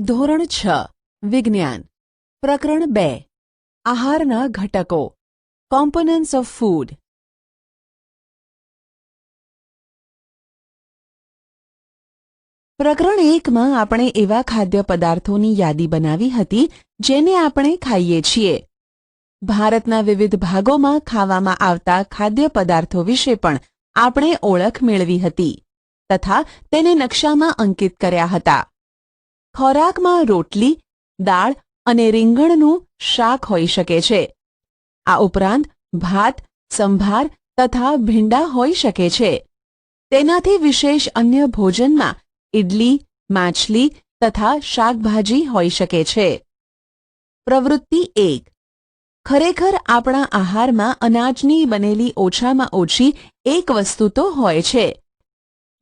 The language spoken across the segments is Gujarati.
ધોરણ 6 વિજ્ઞાન પ્રકરણ 2 આહારના ઘટકો કોમ્પોનન્ટ્સ ઓફ ફૂડ. પ્રકરણ 1માં આપણે એવા ખાદ્ય પદાર્થોની યાદી બનાવી હતી જેને આપણે ખાઈએ છીએ. ભારતના વિવિધ ભાગોમાં ખાવામાં આવતા ખાદ્ય પદાર્થો વિશે પણ આપણે ઓળખ મેળવી હતી તથા તેને નકશામાં અંકિત કર્યા હતા. ખોરાકમાં રોટલી, દાળ અને રીંગણનું શાક હોઈ શકે છે. આ ઉપરાંત ભાત, સંભાર તથા ભીંડા હોઈ શકે છે. તેનાથી વિશેષ અન્ય ભોજનમાં ઇડલી, માછલી તથા શાકભાજી હોઈ શકે છે. પ્રવૃત્તિ 1. ખરેખર આપણા આહારમાં અનાજની બનેલી ઓછામાં ઓછી એક વસ્તુ તો હોય છે.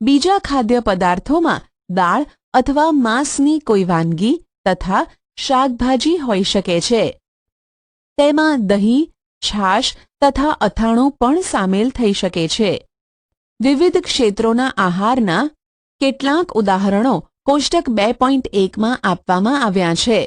બીજા ખાદ્ય પદાર્થોમાં દાળ અથવા માંસની કોઈ વાનગી તથા શાકભાજી હોઈ શકે છે. તેમાં દહીં, છાશ તથા અથાણું પણ સામેલ થઈ શકે છે. વિવિધ ક્ષેત્રોના આહારના કેટલાક ઉદાહરણો કોષ્ટક 2.1માં આપવામાં આવ્યા છે.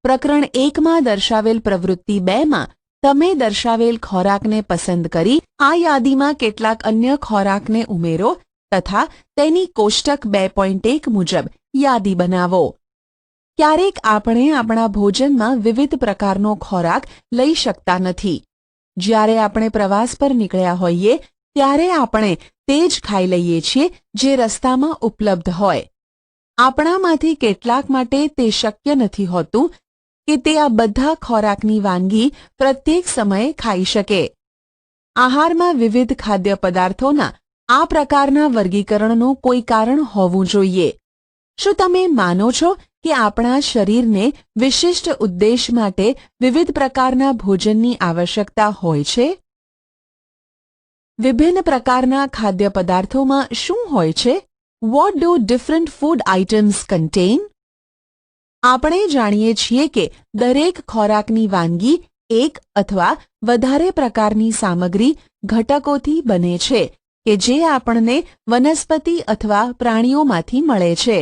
પ્રકરણ 1માં દર્શાવેલ પ્રવૃત્તિ 2માં તમે દર્શાવેલ ખોરાકને પસંદ કરી આ યાદીમાં કેટલાક અન્ય ખોરાકને ઉમેરો તથા તેની કોષ્ટક 2.1 મુજબ યાદી બનાવો. ક્યારેક આપણે આપણા ભોજનમાં વિવિધ પ્રકારનો ખોરાક લઈ શકતા નથી. જ્યારે આપણે પ્રવાસ પર નીકળ્યા હોઈએ ત્યારે આપણે તે જ ખાઈ લઈએ છીએ જે રસ્તામાં ઉપલબ્ધ હોય. આપણામાંથી કેટલાક માટે તે શક્ય નથી હોતું કે તે આ બધા ખોરાકની વાનગી પ્રત્યેક સમયે ખાઈ શકે. આહારમાં વિવિધ ખાદ્ય પદાર્થોના આ પ્રકારના વર્ગીકરણનું કોઈ કારણ હોવું જોઈએ. શું તમે માનો છો કે આપણા શરીરને વિશિષ્ટ ઉદ્દેશ માટે વિવિધ પ્રકારના ભોજનની આવશ્યકતા હોય છે? વિભિન્ન પ્રકારના ખાદ્ય પદાર્થોમાં શું હોય છે? What do different food items contain? આપણે જાણીએ છીએ કે દરેક ખોરાકની વાનગી એક અથવા વધારે પ્રકારની સામગ્રી ઘટકોથી બને છે કે જે આપણને વનસ્પતિ અથવા પ્રાણીઓમાંથી મળે છે.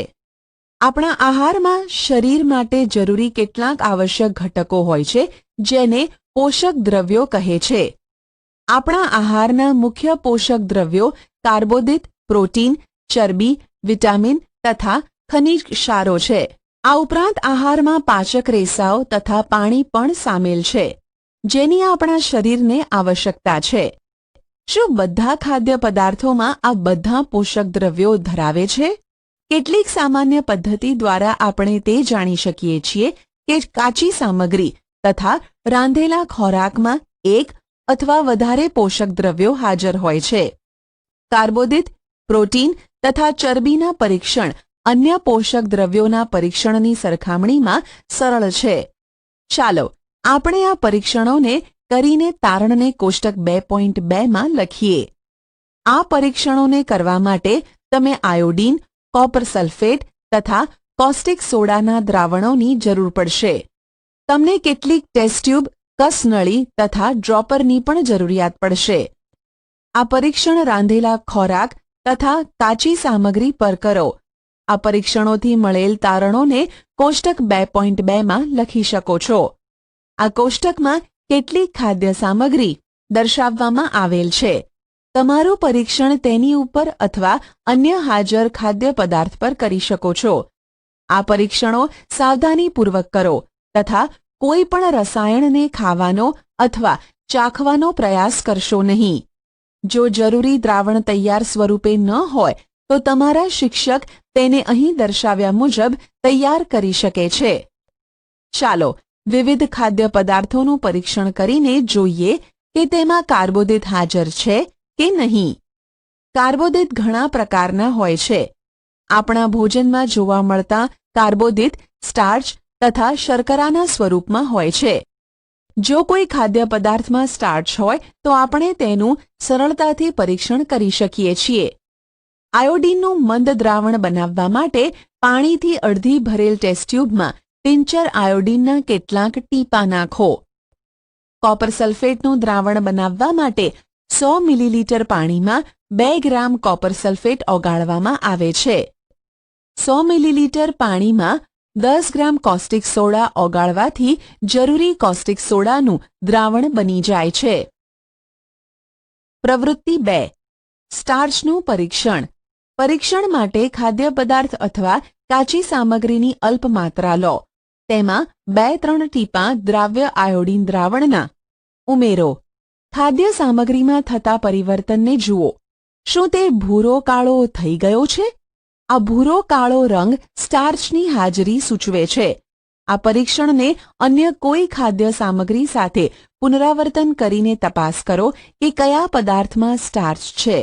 આપણા આહારમાં શરીર માટે જરૂરી કેટલાક આવશ્યક ઘટકો હોય છે જેને પોષક દ્રવ્યો કહે છે. આપણા આહારના મુખ્ય પોષક દ્રવ્યો કાર્બોદિત, પ્રોટીન, ચરબી, વિટામિન તથા ખનિજ ક્ષારો છે. આ ઉપરાંત આહારમાં પાચક રેસાઓ તથા પાણી પણ સામેલ છે જેની આપણા શરીરને આવશ્યકતા છે. શું બધા ખાદ્ય પદાર્થોમાં આ બધા પોષક દ્રવ્યો ધરાવે છે? કેટલીક સામાન્ય પદ્ધતિ દ્વારા આપણે તે જાણી શકીએ છીએ કે કાચી સામગ્રી તથા રાંધેલા ખોરાકમાં એક અથવા વધારે પોષક દ્રવ્યો હાજર હોય છે. કાર્બોદિત, પ્રોટીન તથા ચરબીના પરીક્ષણ અન્ય પોષક દ્રવ્યોના પરીક્ષણની સરખામણીમાં સરળ છે. ચાલો આપણે આ પરીક્ષણોને કરીને તારણને કોષ્ટક 2.2માં લખીએ. આ પરીક્ષણોને કરવા માટે તમે આયોડીન, કોપર સલ્ફેટ તથા કોસ્ટિક સોડાના દ્રાવણોની જરૂર પડશે. તમને કેટલીક ટેસ્ટ ટ્યુબ, કસનળી તથા ડ્રોપરની પણ જરૂરિયાત પડશે. આ પરીક્ષણ રાંધેલા ખોરાક તથા કાચી સામગ્રી પર કરો. આ પરીક્ષણોથી મળેલ તારણોને કોષ્ટક 2.2માં લખી શકો છો. આ કોષ્ટકમાં કેટલીક ખાદ્ય સામગ્રી દર્શાવવામાં આવેલ છે. તમારું પરીક્ષણ તેની ઉપર અથવા અન્ય હાજર ખાદ્ય પદાર્થ પર કરી શકો છો. આ પરીક્ષણો સાવધાનીપૂર્વક કરો તથા કોઈ પણ રસાયણને ખાવાનો અથવા ચાખવાનો પ્રયાસ કરશો નહીં. જો જરૂરી દ્રાવણ તૈયાર સ્વરૂપે ન હોય તો તમારા શિક્ષક તેને અહીં દર્શાવ્યા મુજબ તૈયાર કરી શકે છે. ચાલો વિવિધ ખાદ્ય પદાર્થોનું પરીક્ષણ કરીને જોઈએ કે તેમાં કાર્બોદિત હાજર છે કે નહીં. કાર્બોદિત ઘણા પ્રકારના હોય છે. આપણા ભોજનમાં જોવા મળતા કાર્બોદિત સ્ટાર્ચ તથા શર્કરાના સ્વરૂપમાં હોય છે. જો કોઈ ખાદ્ય પદાર્થમાં સ્ટાર્ચ હોય તો આપણે તેનું સરળતાથી પરીક્ષણ કરી શકીએ છીએ. આયોડીનનું મંદ દ્રાવણ બનાવવા માટે પાણીથી અડધી ભરેલ ટેસ્ટ ટ્યુબમાં ટિંચર આયોડીનના કેટલાક ટીપા નાખો. કોપર સલ્ફેટનું દ્રાવણ બનાવવા માટે 100 મિલીલીટર પાણીમાં 2 ગ્રામ કોપર સલ્ફેટ ઓગાળવામાં આવે છે. 100 મિલીલીટર પાણીમાં 10 ગ્રામ કોસ્ટિક સોડા ઓગાળવાથી જરૂરી કોસ્ટિક સોડાનું દ્રાવણ બની જાય છે. પ્રવૃત્તિ 2. સ્ટાર્ચનું પરીક્ષણ. પરીક્ષણ માટે ખાદ્ય પદાર્થ અથવા કાચી સામગ્રીની અલ્પ માત્રા લો. તેમાં 2-3 ટીપાં દ્રાવ્ય આયોડીન દ્રાવણના ઉમેરો. ખાદ્ય સામગ્રીમાં થતા પરિવર્તનને જુઓ. શું તે ભૂરો કાળો થઈ ગયો છે? આ ભૂરો કાળો રંગ સ્ટાર્ચની હાજરી સૂચવે છે. આ પરીક્ષણને અન્ય કોઈ ખાદ્ય સામગ્રી સાથે પુનરાવર્તન કરીને તપાસ કરો કે કયા પદાર્થમાં સ્ટાર્ચ છે.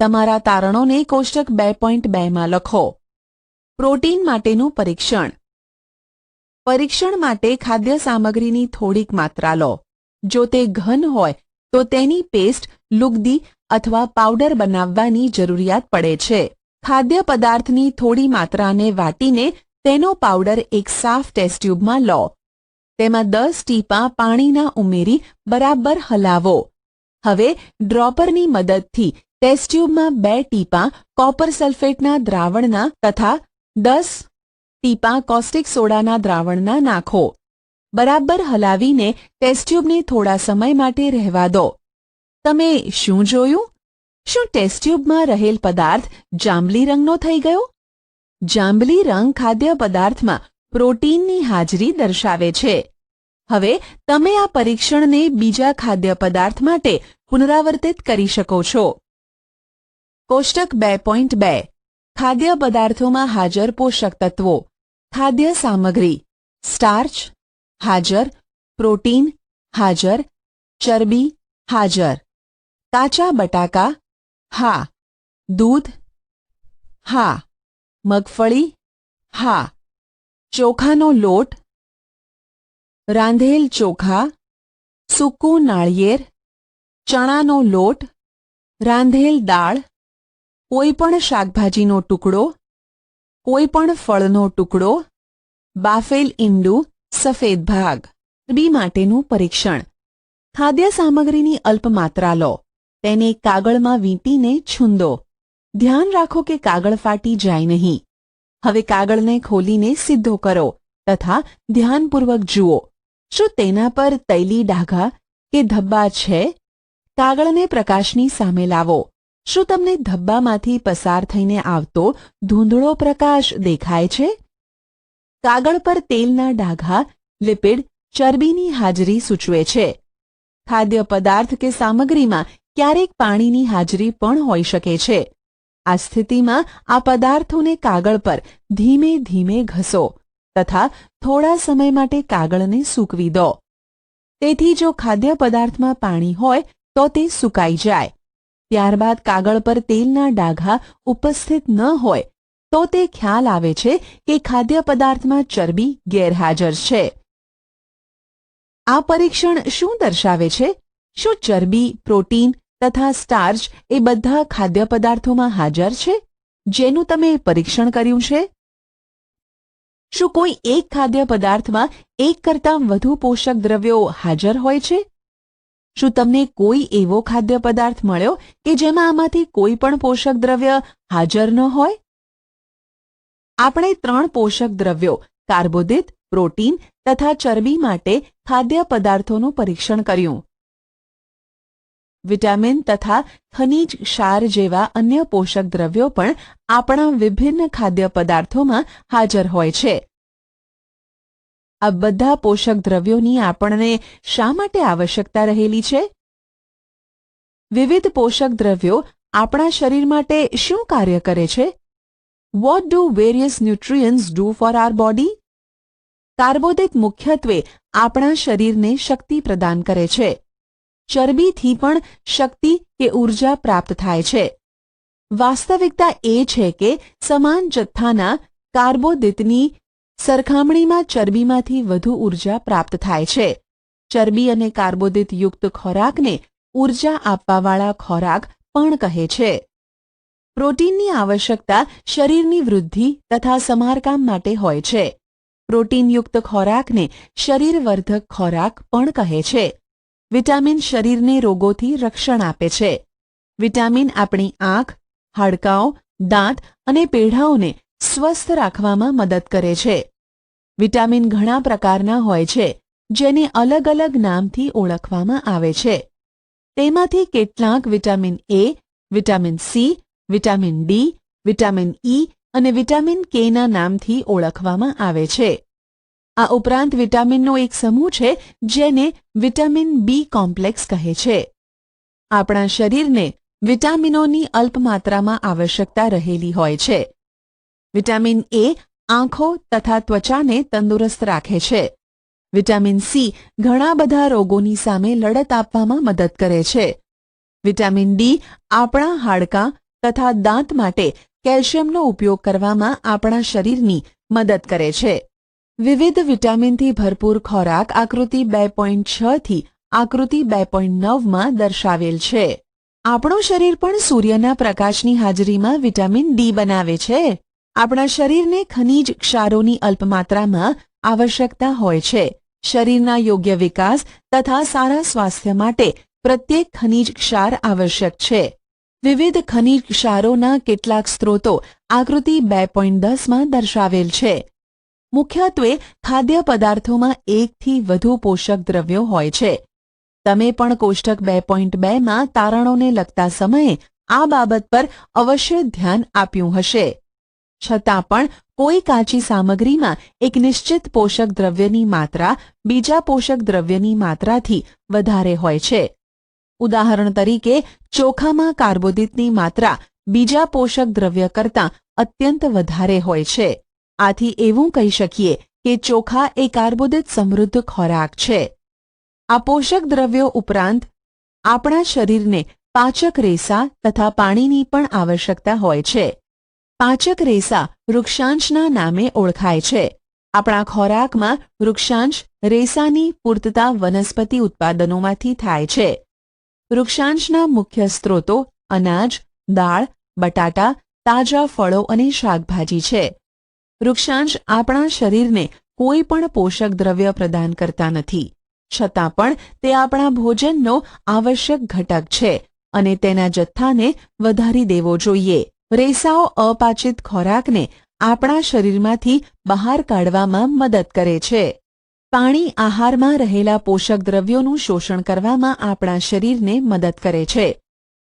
તમારા તારણોને કોષ્ટક 2.2 માં લખો. પ્રોટીન માટેનું પરીક્ષણ. પરીક્ષણ માટે ખાદ્ય સામગ્રીની થોડીક માત્રા લો. જો તે ઘન હોય તો તેની પેસ્ટ, લુગદી અથવા પાવડર બનાવવાની જરૂરિયાત પડે છે. ખાદ્ય પદાર્થની થોડી માત્રાને વાટીને તેનો પાવડર એક સાફ ટેસ્ટ ટ્યુબમાં લો. તેમાં 10 ટીપાં પાણીના ઉમેરી બરાબર હલાવો. હવે ડ્રોપરની મદદથી ટેસ્ટ ટ્યુબમાં 2 ટીપાં કોપર સલ્ફેટના દ્રાવણના તથા 10 ટીપાં કોસ્ટિક સોડાના દ્રાવણના નાખો. બરાબર હલાવીને ટેસ્ટ ટ્યુબને થોડા સમય માટે રહેવા દો. તમે શું જોયું? શું ટેસ્ટ ટ્યુબમાં રહેલ પદાર્થ જાંબલી રંગનો થઈ ગયો? જાંબલી રંગ ખાદ્ય પદાર્થમાં પ્રોટીનની હાજરી દર્શાવે છે. હવે તમે આ પરીક્ષણને બીજા ખાદ્ય પદાર્થ માટે પુનરાવર્તિત કરી શકો છો. કોષ્ટક 2.2. ખાદ્ય પદાર્થોમાં હાજર પોષક તત્વો. ખાદ્ય સામગ્રી. સ્ટાર્ચ હાજર, પ્રોટીન હાજર, ચરબી હાજર. કાચા બટાકા હા, દૂધ હા, મગફળી હા, ચોખાનો લોટ, રાંધેલ ચોખા, સૂકું નાળિયેર, ચણાનો લોટ, રાંધેલ દાળ, કોઈપણ શાકભાજીનો ટુકડો, કોઈપણ ફળનો ટુકડો, બાફેલ ઈંડું, સફેદ ભાગ. ચરબી માટેનું પરીક્ષણ. ખાદ્ય સામગ્રીની અલ્પ માત્રા લો. તેને કાગળમાં વીંટીને છૂંદો. ધ્યાન રાખો કે કાગળ ફાટી જાય નહીં. હવે કાગળને ખોલીને સીધો કરો તથા ધ્યાનપૂર્વક જુઓ. શું તેના પર તૈલી ડાઘા કે ધબ્બા છે? કાગળને પ્રકાશની સામે લાવો. શું તમને ધબ્બામાંથી પસાર થઈને આવતો ધૂંધળો પ્રકાશ દેખાય છે? કાગળ પર તેલના ડાઘા લિપિડ, ચરબીની હાજરી સૂચવે છે. ખાદ્ય પદાર્થ કે સામગ્રીમાં ક્યારેક પાણીની હાજરી પણ હોઈ શકે છે. આ સ્થિતિમાં આ પદાર્થોને કાગળ પર ધીમે ધીમે ઘસો તથા થોડા સમય માટે કાગળને સૂકવી દો. તેથી જો ખાદ્ય પદાર્થમાં પાણી હોય તો તે સુકાઈ જાય. ત્યારબાદ કાગળ પર તેલના ડાઘા ઉપસ્થિત ન હોય તો તે ખ્યાલ આવે છે કે ખાદ્ય પદાર્થમાં ચરબી ગેરહાજર છે. આ પરીક્ષણ શું દર્શાવે છે? શું ચરબી, પ્રોટીન તથા સ્ટાર્ચ એ બધા ખાદ્ય પદાર્થોમાં હાજર છે જેનું તમે પરીક્ષણ કર્યું છે? શું કોઈ એક ખાદ્ય પદાર્થમાં એક કરતાં વધુ પોષક દ્રવ્યો હાજર હોય છે? શું તમને કોઈ એવો ખાદ્ય પદાર્થ મળ્યો કે જેમાં આમાંથી કોઈ પણ પોષક દ્રવ્ય હાજર ન હોય? આપણે 3 પોષક દ્રવ્યો કાર્બોદિત, પ્રોટીન તથા ચરબી માટે ખાદ્ય પદાર્થોનું પરીક્ષણ કર્યું. વિટામિન તથા ખનિજ ક્ષાર જેવા અન્ય પોષક દ્રવ્યો પણ આપણા વિભિન્ન ખાદ્ય પદાર્થોમાં હાજર હોય છે. આ બધા પોષક દ્રવ્યોની આપણને શા માટે આવશ્યકતા રહેલી છે? વિવિધ પોષક દ્રવ્યો આપણા શરીર માટે શું કાર્ય કરે છે? What do various nutrients do for our body? કાર્બોદિત મુખ્યત્વે આપણા શરીરને શક્તિ પ્રદાન કરે છે. ચરબીથી પણ શક્તિ કે ઊર્જા પ્રાપ્ત થાય છે. વાસ્તવિકતા એ છે કે સમાન જથ્થાના કાર્બોદિતની સરખામણીમાં ચરબીમાંથી વધુ ઊર્જા પ્રાપ્ત થાય છે. ચરબી અને કાર્બોદિત યુક્ત ખોરાકને ઊર્જા આપવાવાળા ખોરાક પણ કહે છે. પ્રોટીનની આવશ્યકતા શરીરની વૃદ્ધિ તથા સમારકામ માટે હોય છે. પ્રોટીનયુક્ત ખોરાકને શરીરવર્ધક ખોરાક પણ કહે છે. વિટામિન શરીરને રોગોથી રક્ષણ આપે છે. વિટામિન આપણી આંખ, હાડકાં, દાંત અને પેઢાઓને સ્વસ્થ રાખવામાં મદદ કરે છે. વિટામિન ઘણા પ્રકારના હોય છે, જેને અલગ અલગ નામથી ઓળખવામાં આવે છે. તેમાંથી કેટલાક vitamin A, vitamin C, vitamin D, vitamin E અને વિટામિન કેના નામથી ઓળખવામાં આવે છે. આ ઉપરાંત વિટામિનનો એક સમૂહ છે જેને વિટામિન બી કોમ્પ્લેક્સ કહે છે. આપણા શરીરને વિટામિનોની અલ્પ માત્રામાં આવશ્યકતા રહેલી હોય છે. વિટામિન એ આંખો તથા ત્વચાને તંદુરસ્ત રાખે છે. વિટામિન સી ઘણા બધા રોગોની સામે લડત આપવામાં મદદ કરે છે. વિટામિન ડી આપણા હાડકાં તથા દાંત માટે કેલ્શિયમનો ઉપયોગ કરવામાં આપણા શરીરની મદદ કરે છે. વિવિધ વિટામિનથી ભરપૂર ખોરાક આકૃતિ 2.6 થી આકૃતિ 2.9માં દર્શાવેલ છે. આપણું શરીર પણ સૂર્યના પ્રકાશની હાજરીમાં વિટામિન ડી બનાવે છે. આપણા શરીરને ખનિજ ક્ષારોની અલ્પ માત્રામાં આવશ્યકતા હોય છે. શરીરના યોગ્ય વિકાસ તથા સારા સ્વાસ્થ્ય માટે પ્રત્યેક ખનિજ ક્ષાર આવશ્યક છે. વિવિધ ખનિજ ક્ષારોના કેટલાક સ્ત્રોતો આકૃતિ 2.10માં દર્શાવેલ છે. મુખ્યત્વે ખાદ્ય પદાર્થોમાં 1 થી વધુ પોષક દ્રવ્યો હોય છે. તમે પણ કોષ્ટક 2.2માં તારણોને લગતા સમયે આ બાબત પર અવશ્ય ધ્યાન આપ્યું હશે. છતાં પણ કોઈ કાચી સામગ્રીમાં એક નિશ્ચિત પોષક દ્રવ્યની માત્રા બીજા પોષક દ્રવ્યની માત્રાથી વધારે હોય છે. ઉદાહરણ તરીકે ચોખામાં કાર્બોદિતની માત્રા બીજા પોષક દ્રવ્ય કરતાં અત્યંત વધારે હોય છે. આથી એવું કહી શકીએ કે ચોખા એ કાર્બોદિત સમૃદ્ધ ખોરાક છે. આ પોષક દ્રવ્યો ઉપરાંત આપણા શરીરને પાચક રેસા તથા પાણીની પણ આવશ્યકતા હોય છે. પાચક રેસા વૃક્ષાંશના નામે ઓળખાય છે. આપણા ખોરાકમાં વૃક્ષાંશ રેસાની પૂર્તતા વનસ્પતિ ઉત્પાદનોમાંથી થાય છે. વૃક્ષાંશના મુખ્ય સ્ત્રોતો અનાજ, દાળ, બટાટા, તાજા ફળો અને શાકભાજી છે. વૃક્ષાંશ આપણા શરીરને કોઈ પણ પોષક દ્રવ્ય પ્રદાન કરતા નથી, છતાં પણ તે આપણા ભોજનનો આવશ્યક ઘટક છે અને તેના જથ્થાને વધારી દેવો જોઈએ. રેસાઓ અપાચિત ખોરાકને આપણા શરીરમાંથી બહાર કાઢવામાં મદદ કરે છે. પાણી આહારમાં રહેલા પોષક દ્રવ્યોનું શોષણ કરવામાં આપણા શરીરને મદદ કરે છે.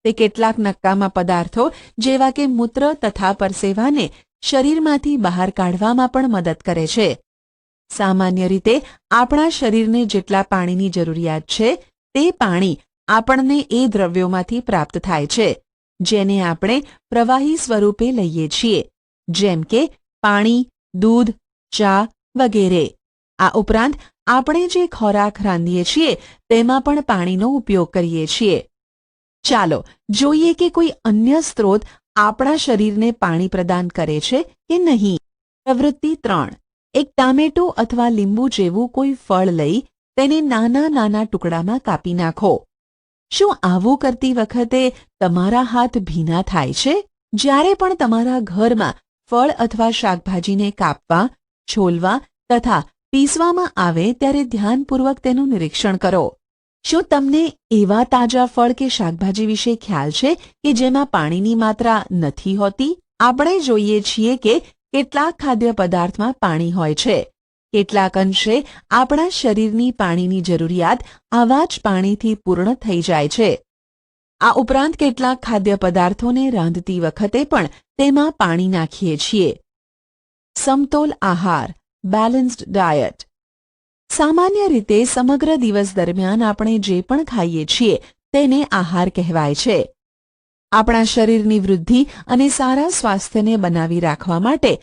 તે કેટલાક નકામા પદાર્થો જેવા કે મૂત્ર તથા પરસેવાને શરીરમાંથી બહાર કાઢવામાં પણ મદદ કરે છે. સામાન્ય રીતે આપણા શરીરને જેટલા પાણીની જરૂરિયાત છે તે પાણી આપણને એ દ્રવ્યોમાંથી પ્રાપ્ત થાય છે જેને આપણે પ્રવાહી સ્વરૂપે લઈએ છીએ, જેમ કે પાણી, દૂધ, ચા વગેરે. આ ઉપરાંત આપણે જે ખોરાક રાંધીએ છીએ તેમાં પણ પાણીનો ઉપયોગ કરીએ છીએ. ચાલો જોઈએ કે કોઈ અન્ય સ્ત્રોત આપણા શરીરને પાણી પ્રદાન કરે છે કે નહીં. પ્રવૃત્તિ 3. એક ટામેટું અથવા લીંબુ જેવું કોઈ ફળ લઈ તેને નાના નાના ટુકડામાં કાપી નાખો. શું આવું કરતી વખતે તમારા હાથ ભીના થાય છે? જ્યારે પણ તમારા ઘરમાં ફળ અથવા શાકભાજીને કાપવા, છોલવા તથા પીસવામાં આવે ત્યારે ધ્યાનપૂર્વક તેનું નિરીક્ષણ કરો. શું તમને એવા તાજા ફળ કે શાકભાજી વિશે ખ્યાલ છે કે જેમાં પાણીની માત્રા નથી હોતી? આપણે જોઈએ છીએ કે કેટલાક ખાદ્ય પદાર્થમાં પાણી હોય છે. કેટલાક અંશે આપણા શરીરની પાણીની જરૂરિયાત આવા જ પાણીથી પૂર્ણ થઈ જાય છે. આ ઉપરાંત કેટલાક ખાદ્ય પદાર્થોને રાંધતી વખતે પણ તેમાં પાણી નાખીએ છીએ. સમતોલ આહાર, બેલેન્સ્ડ ડાયટ. સામાન્ય રીતે સમગ્ર દિવસ દરમિયાન આપણે જે પણ ખાઈએ છીએ તેને આહાર કહેવાય છે. આપણા શરીરની વૃદ્ધિ અને સારા સ્વાસ્થ્યને બનાવી રાખવા માટે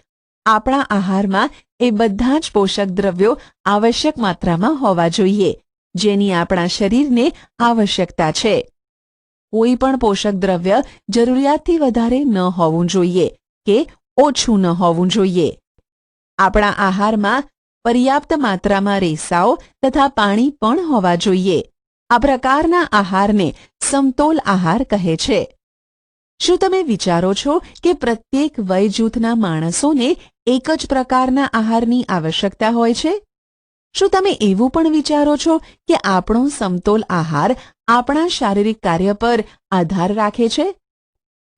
આપણા આહારમાં એ બધા જ પોષક દ્રવ્યો આવશ્યક માત્રામાં હોવા જોઈએ જેની આપણા શરીરને આવશ્યકતા છે. કોઈ પણ પોષક દ્રવ્ય જરૂરિયાતથી વધારે ન હોવું જોઈએ કે ઓછું ન હોવું જોઈએ. આપણા આહારમાં પર્યાપ્ત માત્રામાં રેસાઓ તથા પાણી પણ હોવા જોઈએ. આ પ્રકારના આહારને સમતોલ આહાર કહે છે. શું તમે વિચારો છો કે પ્રત્યેક વય જૂથના માણસોને એક જ પ્રકારના આહારની આવશ્યકતા હોય છે? શું તમે એવું પણ વિચારો છો કે આપણો સમતોલ આહાર આપણા શારીરિક કાર્ય પર આધાર રાખે છે?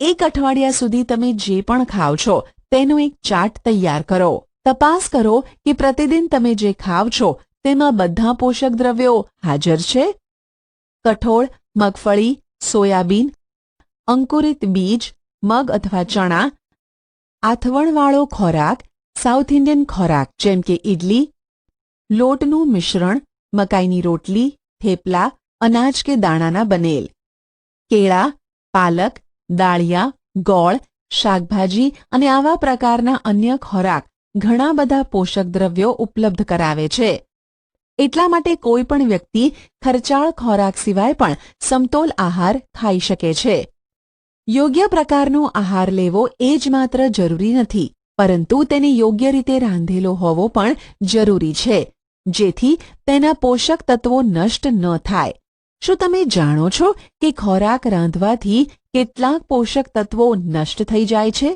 એક અઠવાડિયા સુધી તમે જે પણ ખાઓ છો તેનો એક ચાર્ટ તૈયાર કરો. તપાસ કરો કે પ્રતિદિન તમે જે ખાવ છો તેમાં બધા પોષક દ્રવ્યો હાજર છે. કઠોળ, મગફળી, સોયાબીન, અંકુરિત બીજ, મગ અથવા ચણા, આથવણવાળો ખોરાક, સાઉથ ઇન્ડિયન ખોરાક જેમ કે ઇડલી, લોટનું મિશ્રણ, મકાઈની રોટલી, થેપલા, અનાજ કે દાણાના બનેલ, કેળા, પાલક, દાળિયા, ગોળ, શાકભાજી અને આવા પ્રકારના અન્ય ખોરાક ઘણા બધા પોષક દ્રવ્યો ઉપલબ્ધ કરાવે છે. એટલા માટે કોઈ પણ વ્યક્તિ ખર્ચાળ ખોરાક સિવાય પણ સમતોલ આહાર ખાઈ શકે છે. યોગ્ય પ્રકારનો આહાર લેવો એ જ માત્ર જરૂરી નથી, પરંતુ તેને યોગ્ય રીતે રાંધેલો હોવો પણ જરૂરી છે, જેથી તેના પોષક તત્વો નષ્ટ ન થાય. શું તમે જાણો છો કે ખોરાક રાંધવાથી કેટલાક પોષક તત્વો નષ્ટ થઈ જાય છે?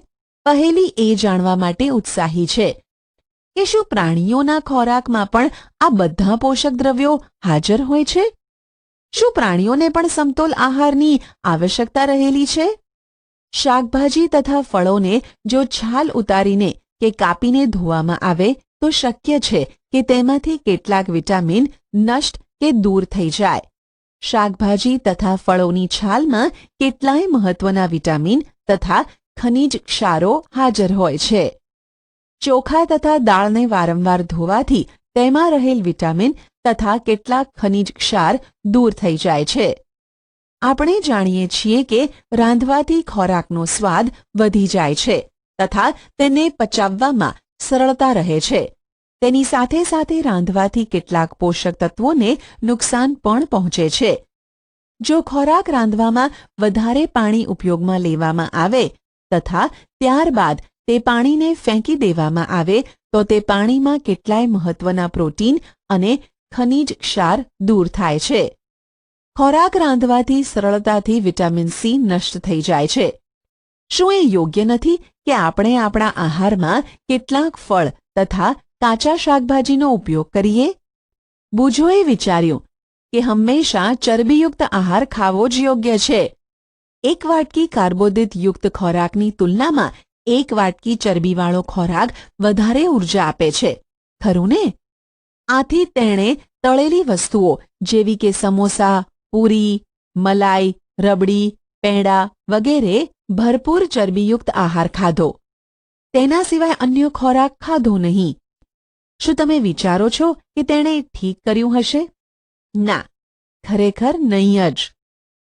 પહેલી એ જાણવા માટે ઉત્સાહી છે કે શું પ્રાણીઓના ખોરાકમાં પણ આ બધા પોષક દ્રવ્યો હાજર હોય છે? શું પ્રાણીઓને પણ સમતોલ આહારની આવશ્યકતા રહેલી છે? શાકભાજી તથા ફળોને જો છાલ ઉતારીને કે કાપીને ધોવામાં આવે તો શક્ય છે કે તેમાંથી કેટલાક વિટામિન નષ્ટ કે દૂર થઈ જાય. શાકભાજી તથા ફળોની છાલમાં કેટલાય મહત્વના વિટામિન તથા ખનિજ ક્ષારો હાજર હોય છે. ચોખા તથા દાળને વારંવાર ધોવાથી તેમાં રહેલ વિટામિન તથા કેટલાક ખનિજ ક્ષાર દૂર થઈ જાય છે. આપણે જાણીએ છીએ કે રાંધવાથી ખોરાકનો સ્વાદ વધી જાય છે તથા તેને પચાવવામાં સરળતા રહે છે. તેની સાથે સાથે રાંધવાથી કેટલાક પોષક તત્વોને નુકસાન પણ પહોંચે છે. જો ખોરાક રાંધવામાં વધારે પાણી ઉપયોગમાં લેવામાં આવે તથા ત્યારબાદ તે પાણીને ફેંકી દેવામાં આવે તો તે પાણીમાં કેટલાય મહત્વના પ્રોટીન અને ખનિજ ક્ષાર દૂર થાય છે. ખોરાક રાંધવાથી સરળતાથી વિટામિન સી નષ્ટ થઈ જાય છે. શું એ યોગ્ય નથી કે આપણે આપણા આહારમાં કેટલાક ફળ તથા કાચા શાકભાજીનો ઉપયોગ કરીએ? બુજોએ વિચાર્યું કે હંમેશા ચરબીયુક્ત આહાર ખાવો જ યોગ્ય છે. એક વાટકી કાર્બોદિતયુક્ત ખોરાકની તુલનામાં એક વાટકી ચરબીવાળો ખોરાક વધારે ઉર્જા આપે છે, ખરું ને? આથી તેણે તળેલી વસ્તુઓ જેવી કે સમોસા, પૂરી, મલાઈ, રબડી, પેંડા વગેરે ભરપૂર ચરબીયુક્ત આહાર ખાધો. તેના સિવાય અન્ય ખોરાક ખાધો નહીં. શું તમે વિચારો છો કે તેણે ઠીક કર્યું હશે? ના, ખરેખર નહીં જ.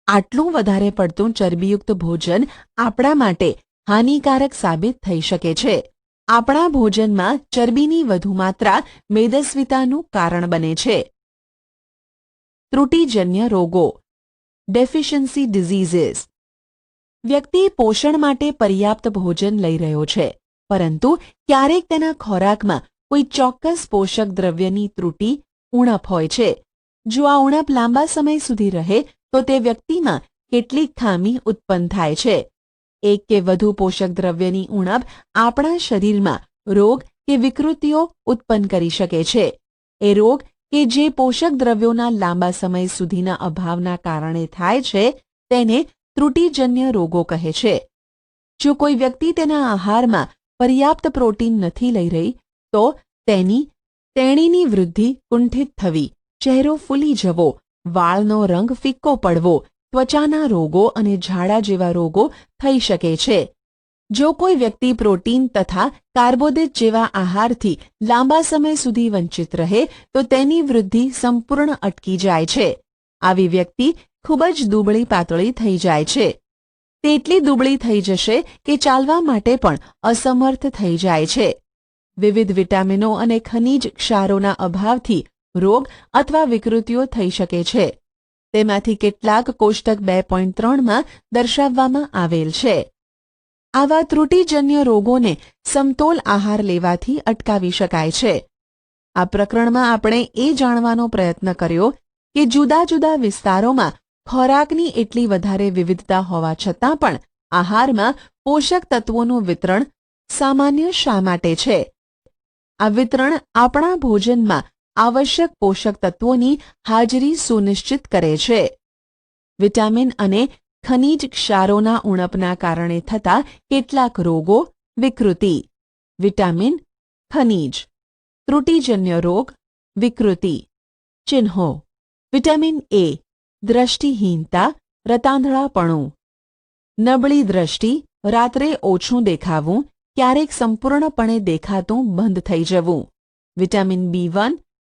આટલું વધારે પડતું ચરબીયુક્ત ભોજન આપણા માટે હાનિકારક સાબિત થઈ શકે છે. આપણા ભોજનમાં ચરબીની વધુ માત્રા મેદસ્વીતાનું કારણ બને છે. ત્રુટિજન્ય રોગો, ડેફિશિયન્સી ડિઝીઝીસ. વ્યક્તિ પોષણ માટે પર્યાપ્ત ભોજન લઈ રહ્યો છે, પરંતુ ક્યારેક તેના ખોરાકમાં કોઈ ચોક્કસ પોષક દ્રવ્યની ત્રુટિ, ઉણપ હોય છે. જો આ ઉણપ લાંબા સમય સુધી રહે તો તે વ્યક્તિમાં કેટલીક ખામી ઉત્પન્ન થાય છે. એક કે વધુ પોષક દ્રવ્યની ઉણપ આપણા શરીરમાં રોગ કે વિકૃતિઓ ઉત્પન્ન કરી શકે છે. એ રોગ કે જે પોષક દ્રવ્યોના લાંબા સમય સુધીના અભાવના કારણે થાય છે તેને ત્રુટિજન્ય રોગો કહે છે. જો કોઈ વ્યક્તિ તેના આહારમાં પર્યાપ્ત પ્રોટીન નથી લઈ રહી તો તેણીની વૃદ્ધિ કુંઠિત થવી, ચહેરો ફૂલી જવો, વાળનો રંગ ફિક્કો પડવો, ત્વચાના રોગો અને ઝાડા જેવા રોગો થઈ શકે છે. જો કોઈ વ્યક્તિ પ્રોટીન તથા કાર્બોદિત જેવા આહારથી લાંબા સમય સુધી વંચિત રહે તો તેની વૃદ્ધિ સંપૂર્ણ અટકી જાય છે. આવી વ્યક્તિ ખૂબ જ દુબળી પાતળી થઈ જાય છે. તે એટલી દુબળી થઈ જશે કે ચાલવા માટે પણ અસમર્થ થઈ જાય છે. વિવિધ વિટામિનો અને ખનિજ ક્ષારોના અભાવથી રોગ અથવા વિકૃતિઓ થઈ શકે છે. તેમાંથી કેટલાક કોષ્ટક 2.3માં દર્શાવવામાં આવેલ છે. આવા ત્રુટિજન્ય રોગોને સમતોલ આહાર લેવાથી અટકાવી શકાય છે. આ પ્રકરણમાં આપણે એ જાણવાનો પ્રયત્ન કર્યો કે જુદા જુદા વિસ્તારોમાં ખોરાકની એટલી વધારે વિવિધતા હોવા છતાં પણ આહારમાં પોષક તત્વોનું વિતરણ સામાન્ય શા માટે છે? આ વિતરણ આપણા ભોજનમાં આવશ્યક પોષક તત્વોની હાજરી સુનિશ્ચિત કરે છે. વિટામિન અને ખનિજ ક્ષારોના ઉણપના કારણે થતા કેટલાક રોગો, વિકૃતિ. વિટામિન ખનીજ, ત્રુટિજન્ય રોગ, વિકૃતિ. ચિહ્નો: વિટામિન એ, દ્રષ્ટિહીનતા, રતાંધળાપણું. નબળી દ્રષ્ટિ, રાત્રે ઓછું દેખાવું, ક્યારેક સંપૂર્ણપણે દેખાતું બંધ થઈ જવું. વિટામિન B1,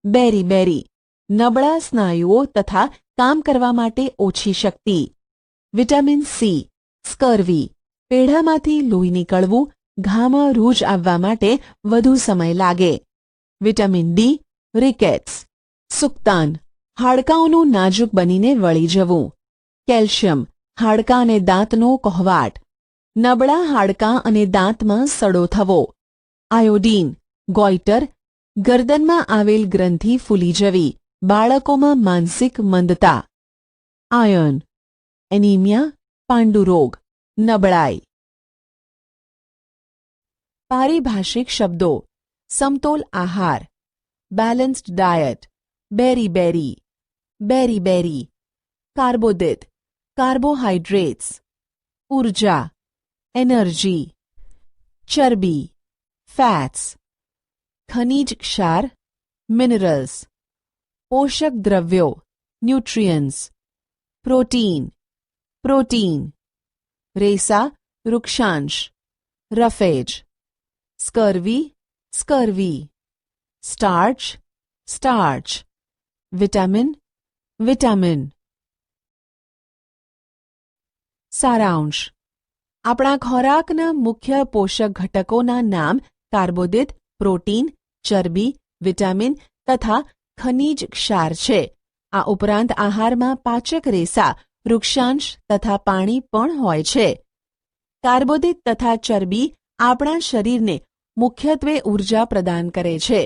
બેરી, નબળા સ્નાયુઓ તથા કામ કરવા માટે ઓછી શક્તિ. વિટામિન સી, સ્કર્વી, પેઢામાંથી લોહી નીકળવું, ઘામાં રૂજ આવવા માટે વધુ સમય લાગે. વિટામિન ડી, રિકેટ્સ, સુક્તાન, હાડકાંઓનું નાજુક બનીને વળી જવું. કેલ્શિયમ, હાડકાં અને દાંતનો કહોવાટ, નબળા હાડકાં અને દાંતમાં સડો થવો. આયોડીન, ગોઈટર, ગરદનમાં આવેલ ગ્રંથિ ફૂલી જવી, બાળકોમાં માનસિક મંદતા. આયર્ન, એનિમિયા, પાંડુરોગ, નબળાઈ. પારિભાષિક શબ્દો: સમતોલ આહાર, બેલેન્સ્ડ ડાયટ, બેરી, કાર્બોદિત, કાર્બોહાઈડ્રેટ્સ, ઉર્જા, એનર્જી. ચરબી, ફેટ્સ. ખનિજ ક્ષાર, મિનરલ્સ. પોષક દ્રવ્યો, ન્યુટ્રિયન્ટ્સ. પ્રોટીન. રેસા, વૃક્ષાંશ, રફેજ. સ્કર્વી. સ્ટાર્ચ. વિટામિન. સારાંશ: આપણા ખોરાકના મુખ્ય પોષક ઘટકોના નામ કાર્બોદિત, પ્રોટીન, ચરબી, વિટામિન તથા ખનિજ ક્ષાર છે. આ ઉપરાંત આહારમાં પાચક રેસા, વૃક્ષાંશ તથા પાણી પણ હોય છે. કાર્બોદિત તથા ચરબી આપણા શરીરને મુખ્યત્વે ઊર્જા પ્રદાન કરે છે.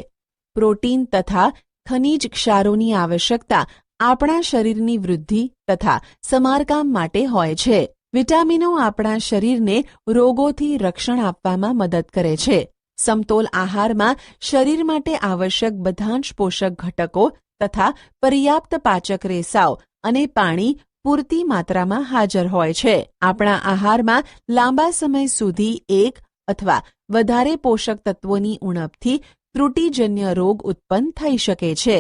પ્રોટીન તથા ખનિજ ક્ષારોની આવશ્યકતા આપણા શરીરની વૃદ્ધિ તથા સમારકામ માટે હોય છે. વિટામિનો આપણા શરીરને રોગોથી રક્ષણ આપવામાં મદદ કરે છે. સમતોલ આહારમાં શરીર માટે આવશ્યક બધા જ પોષક ઘટકો તથા પર્યાપ્ત પાચક રેસાઓ અને પાણી પૂરતી માત્રામાં હાજર હોય છે. આપણા આહારમાં લાંબા સમય સુધી એક અથવા વધારે પોષક તત્વોની ઉણપથી ત્રુટિજન્ય રોગ ઉત્પન્ન થઈ શકે છે.